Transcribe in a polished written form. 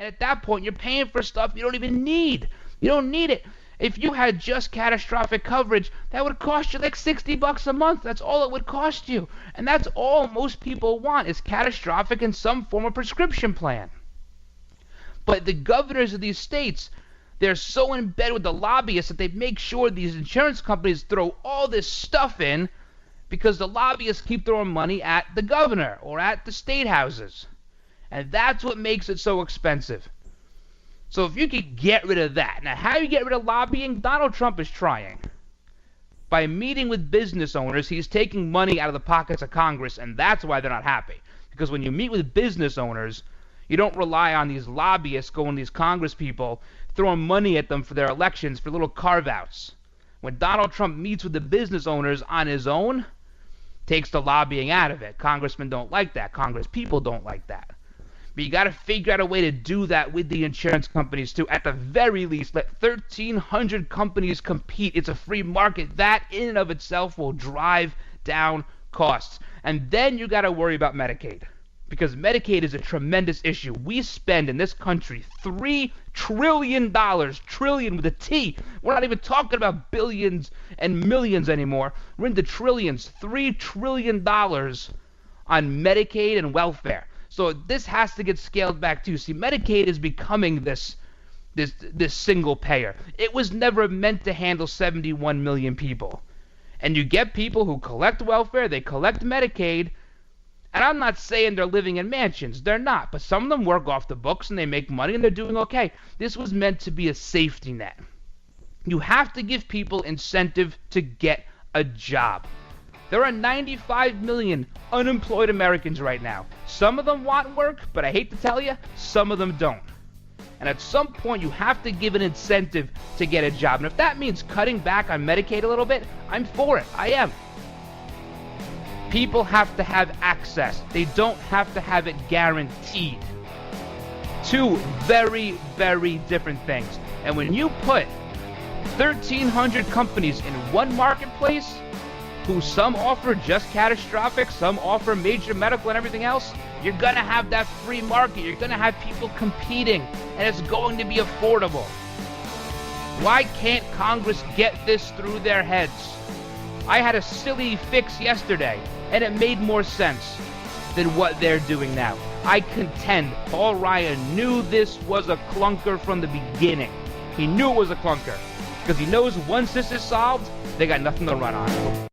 And at that point, you're paying for stuff you don't even need. You don't need it. If you had just catastrophic coverage, that would cost you like $60 a month. That's all it would cost you. And that's all most people want is catastrophic in some form of prescription plan. But the governors of these states, they're so in bed with the lobbyists that they make sure these insurance companies throw all this stuff in because the lobbyists keep throwing money at the governor or at the state houses. And that's what makes it so expensive. So if you could get rid of that. Now, how you get rid of lobbying? Donald Trump is trying. By meeting with business owners, he's taking money out of the pockets of Congress, and that's why they're not happy. Because when you meet with business owners, you don't rely on these lobbyists going to these Congress people, throwing money at them for their elections for little carve-outs. When Donald Trump meets with the business owners on his own, takes the lobbying out of it. Congressmen don't like that. Congress people don't like that. But you got to figure out a way to do that with the insurance companies too. At the very least, let 1,300 companies compete. It's a free market. That in and of itself will drive down costs. And then you got to worry about Medicaid. Because Medicaid is a tremendous issue. We spend in this country $3 trillion, trillion with a T. We're not even talking about billions and millions anymore. We're into trillions, $3 trillion on Medicaid and welfare. So this has to get scaled back too. See, Medicaid is becoming this single payer. It was never meant to handle 71 million people. And you get people who collect welfare, they collect Medicaid, and I'm not saying they're living in mansions. They're not. But some of them work off the books and they make money and they're doing okay. This was meant to be a safety net. You have to give people incentive to get a job. There are 95 million unemployed Americans right now. Some of them want work, but I hate to tell you, some of them don't. And at some point, you have to give an incentive to get a job. And if that means cutting back on Medicaid a little bit, I'm for it. I am. People have to have access. They don't have to have it guaranteed. Two very, very different things. And when you put 1,300 companies in one marketplace, who some offer just catastrophic, some offer major medical and everything else, you're going to have that free market. You're going to have people competing, and it's going to be affordable. Why can't Congress get this through their heads? I had a silly fix yesterday, and it made more sense than what they're doing now. I contend Paul Ryan knew this was a clunker from the beginning. He knew it was a clunker, because he knows once this is solved, they got nothing to run on.